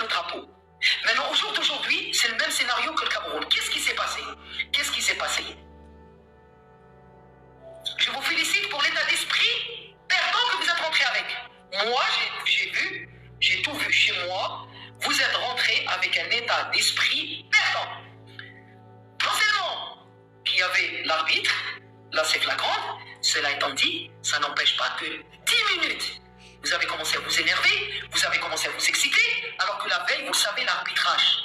le drapeau. Maintenant, au jour d'aujourd'hui, c'est le même scénario que le Cameroun. Qu'est-ce qui s'est passé? Qu'est-ce qui s'est passé? Je vous félicite pour l'état d'esprit perdant que vous êtes rentré avec. Moi, j'ai tout vu chez moi. Vous êtes rentré avec un état d'esprit perdant. Non seulement qu'il y avait l'arbitre, là c'est flagrant, cela étant dit, ça n'empêche pas que 10 minutes, vous avez commencé à vous énerver, vous avez commencé à vous exciter, alors que la veille, vous savez, l'arbitrage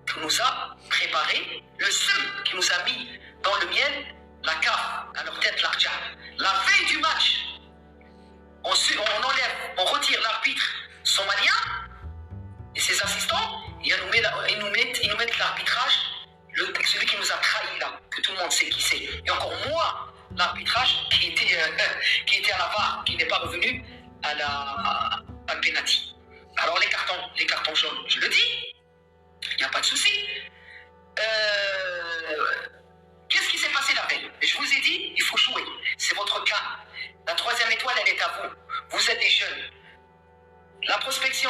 qui nous a préparé, le seul qui nous a mis dans le miel, la CAF, à leur tête l'Arja. La veille du match, on enlève, on retire l'arbitre somalien et ses assistants, et ils nous mettent l'arbitrage, celui qui nous a trahis là, que tout le monde sait qui c'est. Et encore moi, l'arbitrage qui était à la VAR, qui n'est pas revenu à la penalty. Alors les cartons jaunes, je le dis, il n'y a pas de souci. Qu'est-ce qui s'est passé la veille? Je vous ai dit, il faut jouer. C'est votre cas. La troisième étoile, elle est à vous. Vous êtes des jeunes. La prospection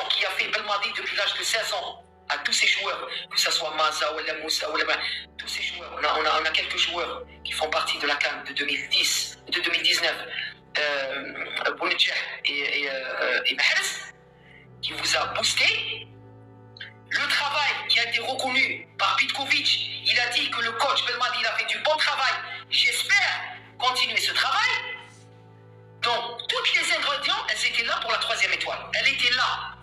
qui a fait Belmadi depuis l'âge de 16 ans à tous ces joueurs, que ce soit Maza ou Moussa ou tous ces joueurs, on a quelques joueurs qui font partie de la CAN de 2019, Bounedjah et Mahrez, qui vous a boosté. Le travail qui a été reconnu par Petkovic, il a dit que le coach Belmadi il a fait du bon travail. J'espère continuer ce travail. Donc, toutes les ingrédients, elles étaient là pour la troisième étoile. Elles étaient là.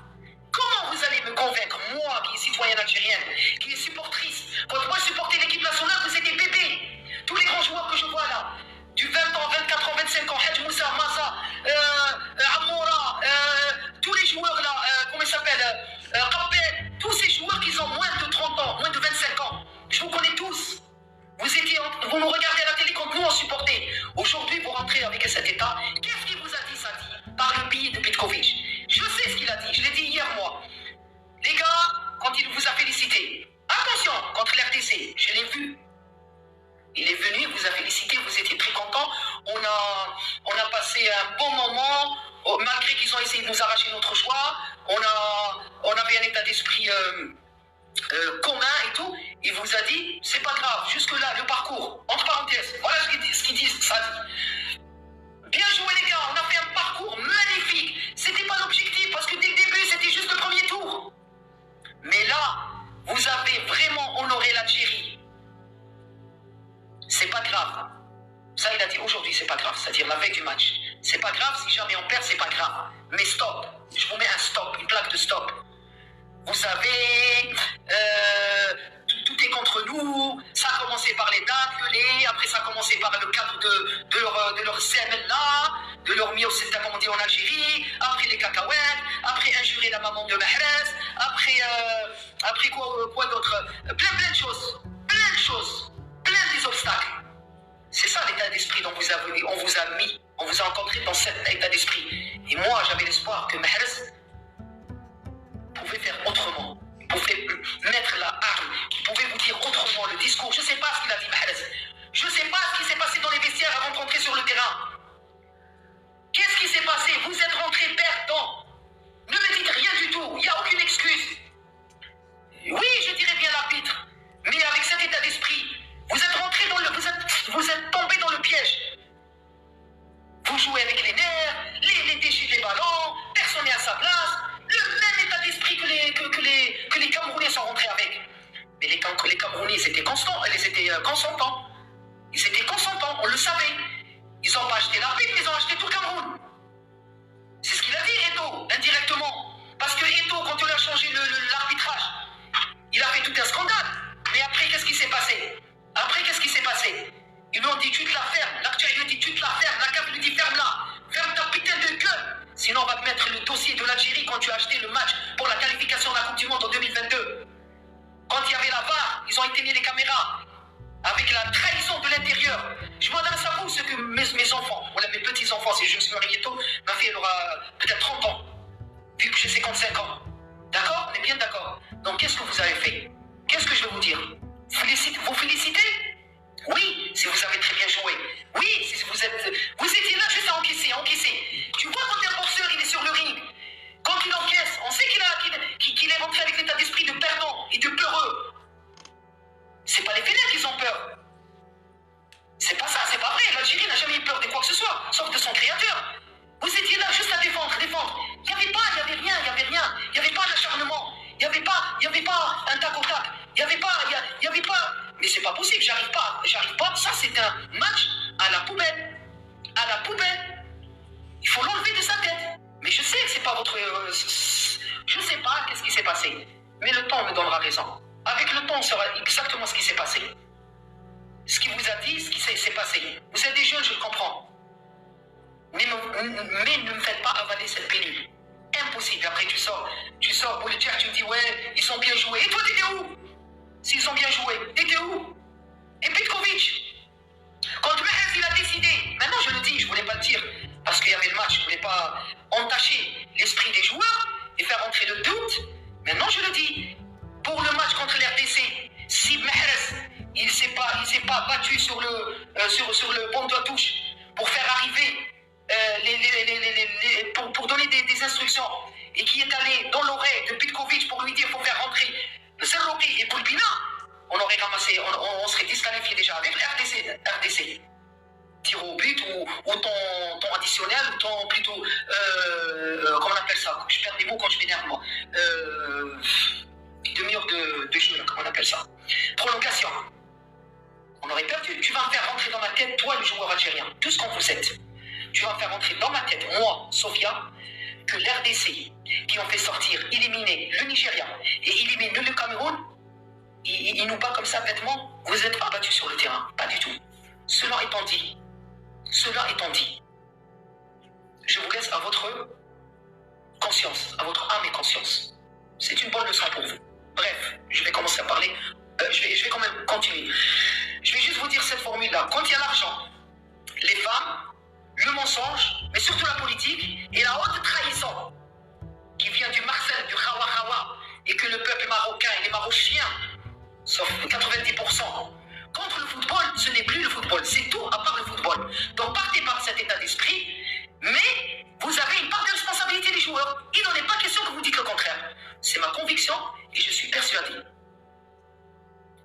Comment vous allez me convaincre, moi qui suis citoyenne algérienne, qui est supportrice, quand moi supporter l'équipe nationale, vous êtes des bébés. Tous les grands joueurs que je vois là, du 20 ans, 24 ans, 25 ans, Hadj Moussa, Maza, Amoura, tous les joueurs là, comment ils s'appellent, Rappel, tous ces joueurs qui ont moins de 30 ans, moins de 25 ans, je vous connais tous. Vous nous regardez à la télé quand nous on supportait. Aujourd'hui, vous rentrez avec cet état. Qu'est-ce qu'il vous a dit, ça dit? Par le billet de Petkovic. Je sais ce qu'il a dit. Je l'ai dit hier, moi. Les gars, quand il vous a félicité, attention, contre l'RDC, je l'ai vu. Il est venu, il vous a félicité, vous étiez très contents. On a passé un bon moment, malgré qu'ils ont essayé de nous arracher notre choix. On avait un état d'esprit commun et tout. Il vous a dit, c'est pas grave, jusque-là, le parcours, entre parenthèses, voilà ce qu'il dit, ça dit. Bien joué les gars, on a fait un parcours magnifique. C'était pas l'objectif, parce que dès le début, c'était juste le premier tour. Mais là, vous avez vraiment honoré l'Algérie. C'est pas grave. Ça, il a dit aujourd'hui, c'est pas grave. C'est-à-dire la veille du match. C'est pas grave, si jamais on perd, c'est pas grave. Mais stop. Je vous mets un stop, une plaque de stop. Vous savez, tout est contre nous. Ça a commencé par les dates, après ça a commencé par le cadre de leur CML là, de leur mio, c'est comme on dit en Algérie, après les cacahuètes, après injurer la maman de Mahrez, après quoi d'autre, plein de choses, plein des obstacles. C'est ça l'état d'esprit dont on vous a mis, on vous a rencontré dans cet état d'esprit. Et moi, j'avais l'espoir que Mahrez pouvait faire autrement, pouvait mettre la arme, qui pouvait vous dire autrement le discours. Je ne sais pas ce qu'il a dit Mahrez. Je ne sais pas ce qui s'est passé dans les vestiaires avant de rentrer sur le terrain. Qu'est-ce qui s'est passé? Vous êtes rentré perdant. Ne me dites rien du tout, il n'y a aucune excuse. Oui, je dirais bien l'arbitre, mais avec cet état d'esprit, vous êtes rentré vous êtes tombé dans le piège. Vous jouez avec les nerfs, les déchets des ballons, personne n'est à sa place. Le même état d'esprit que les Camerounais sont rentrés avec. Mais les Camerounais, ils étaient constants, ils étaient consentants. Ils étaient consentants, on le savait. Ils n'ont pas acheté l'arbitre, ils ont acheté tout le Cameroun. C'est ce qu'il a dit, Eto'o, indirectement. Parce que Eto'o, quand on a changé l'arbitrage, il a fait tout un scandale. Mais après, qu'est-ce qui s'est passé? Ils lui ont dit, tu te la fermes. L'Arja, il lui dit, tu te la fermes. La CAF lui dit, ferme-la. Ferme ta putain de gueule. Sinon, on va te mettre le dossier de l'Algérie quand tu as acheté le match pour la qualification de la Coupe du Monde en 2022. Quand il y avait la VAR, ils ont éteigné les caméras. Avec la trahison de l'intérieur. Je m'adresse à vous, ce que mes enfants, voilà mes petits-enfants, si je me suis marié tôt, ma fille, elle aura peut-être 30 ans. Vu que j'ai 55 ans. D'accord? On est bien d'accord. Donc, qu'est-ce que vous avez fait? Qu'est-ce que je vais vous dire? Vous félicitez? Oui, si vous avez très bien joué. Oui, si vous étiez là juste à encaisser. Tu vois quand un boxeur il est sur le ring, quand il encaisse, s'est passé. Mais le temps me donnera raison. Avec le temps, on saura exactement ce qui s'est passé. Ce qui vous a dit, ce qui s'est passé. Vous êtes des jeunes, je le comprends. Mais ne me faites pas avaler cette pilule. Impossible. Après, tu sors pour le dire, tu me dis, ouais, ils ont bien joué. Et toi, t'étais où? S'ils ont bien joué, t'étais où? Et Petkovic, quand Mahrez, il a décidé, maintenant je le dis, je voulais pas le dire, parce qu'il y avait le match, je voulais pas entacher l'esprit des joueurs et faire entrer le doute. Maintenant, je le dis, pour le match contre l'RDC, si Mahrez, il s'est pas battu sur le banc de la touche pour faire arriver pour donner des instructions et qui est allé dans l'oreille de Petkovic pour lui dire qu'il faut faire rentrer Serroki et Poulpina, on aurait ramassé, on serait disqualifié déjà avec le RDC. Tir au but ou ton additionnel ou ton plutôt comment on appelle ça, je perds des mots quand je m'énerve moi, demi-heure de jeu là, comment on appelle ça, prolongation. On aurait perdu. Tu vas me faire rentrer dans ma tête, toi le joueur algérien, tout ce qu'on vous êtes. Tu vas me faire rentrer dans ma tête, moi, Sofia, que l'RDC, qui ont fait sortir, éliminer le Nigeria et éliminer le Cameroun, ils nous battent comme ça bêtement. Vous n'êtes pas battus sur le terrain, pas du tout. Cela étant dit, je vous laisse à votre conscience, à votre âme et conscience. C'est une bonne leçon pour vous. Bref, je vais commencer à parler. Je vais quand même continuer. Je vais juste vous dire cette formule-là. Quand il y a l'argent, les femmes, le mensonge, mais surtout la politique et la haute trahison qui vient du Marcel, du Khawa, et que le peuple marocain et les Marocains, sauf 90%, contre le football, ce n'est plus le football, c'est tout à part le football. Donc partez par cet état d'esprit, mais vous avez une part de responsabilité des joueurs. Il n'en est pas question que vous dites le contraire. C'est ma conviction et je suis persuadé.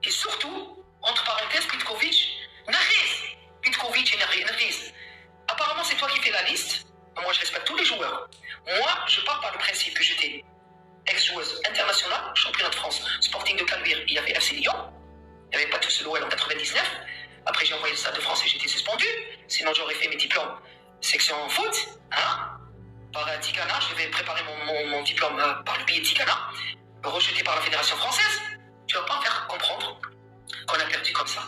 Et surtout, entre parenthèses, Petkovic et Nargis. Apparemment, c'est toi qui fais la liste. Moi, je respecte tous les joueurs. Moi, je pars par le principe que j'étais ex-joueuse internationale, championnat de France, Sporting de Caluire, il y avait FC Lyon. Il n'y avait pas tout seul l'OL en 99. Après, j'ai envoyé le Stade de France et j'étais suspendu. Sinon, j'aurais fait mes diplômes section foot. Hein, par Ticana, je devais préparer mon diplôme par le billet de Ticana, rejeté par la Fédération française. Tu ne vas pas me faire comprendre qu'on a perdu comme ça.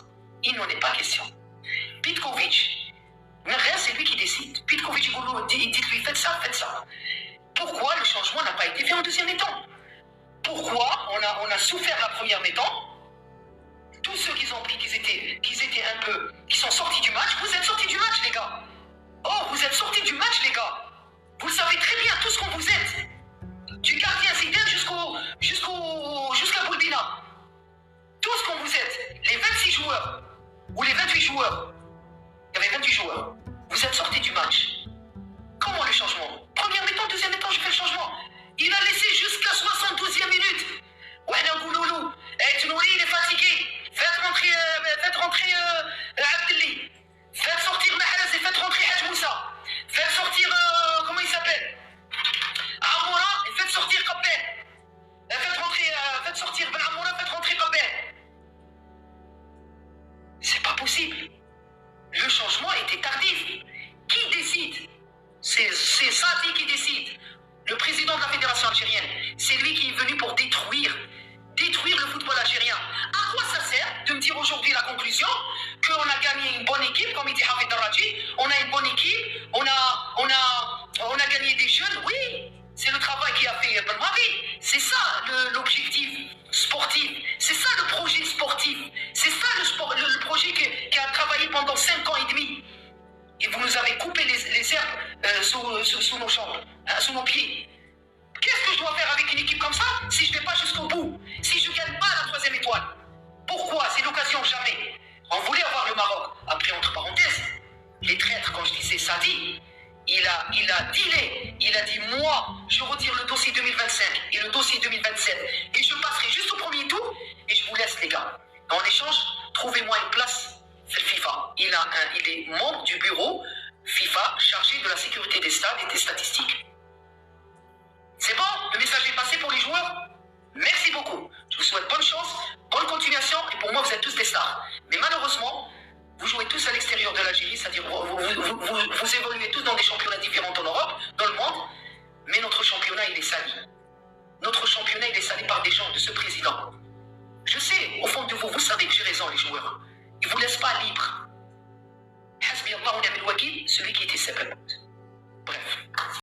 Il n'en est pas question. Petkovic, Mahrez, c'est lui qui décide. Petkovic, dites-lui, faites ça. Pourquoi le changement n'a pas été fait en deuxième mi-temps? Pourquoi on a souffert la première mi-temps? Tous ceux qui ont pris, qui sont sortis du match, vous êtes sortis du match, les gars. Oh, vous êtes sortis du match, les gars. Vous savez très bien tout ce qu'on vous êtes. Du gardien Zidane jusqu'à Boulbina. Tout ce qu'on vous êtes. Les 26 joueurs, ou les 28 joueurs. Il y avait 28 joueurs. Vous êtes sortis du match. Comment le changement? Première mi-temps, deuxième mi-temps, je fais le changement. Il a laissé jusqu'à 72e minute. Ouais, Gouloulou. Tnouri, il est fatigué. Faites rentrer Abdelli. Faites sortir Mahrez et faites rentrer Hadj Moussa. Faites sortir, comment il s'appelle, Amoura et faites sortir Kabel. Faites sortir Ben Amoura, faites rentrer Kabel. C'est pas possible. Le changement était tardif. Qui décide? C'est Sadi qui décide. Le président de la fédération algérienne. C'est lui qui est venu pour détruire le football algérien. À quoi ça sert de me dire aujourd'hui la conclusion qu'on a gagné une bonne équipe, comme il dit Hafid Darraji, on a une bonne équipe, on a gagné des jeunes, oui, c'est le travail qui a fait Ben Mavi. C'est ça l'objectif sportif, c'est ça le projet sportif, c'est ça le projet qui a travaillé pendant 5 ans et demi. Et vous nous avez coupé les herbes sous nos jambes, sous nos pieds. Qu'est-ce que je dois faire avec une équipe comme ça si je ne vais pas jusqu'au bout? Si je ne gagne pas la 3e étoile? Pourquoi? C'est l'occasion jamais. On voulait avoir le Maroc. Après, entre parenthèses, les traîtres, quand je disais Sadi, il a dealé. Il a dit, moi, je retire le dossier 2025 et le dossier 2027 et je passerai juste au premier tour et je vous laisse, les gars. En échange, trouvez-moi une place FIFA. Il est membre du bureau FIFA chargé de la sécurité des stades et des statistiques. C'est bon? Le message est passé pour les joueurs? Merci beaucoup. Je vous souhaite bonne chance, bonne continuation et pour moi, vous êtes tous des stars. Mais malheureusement, vous jouez tous à l'extérieur de l'Algérie, c'est-à-dire vous évoluez tous dans des championnats différents en Europe, dans le monde, ce président. Je sais, au fond de vous, vous savez que j'ai raison, les joueurs. Ils ne vous laissent pas libres. Hasbi Allah wa ni'mal wakil, celui qui était sabab.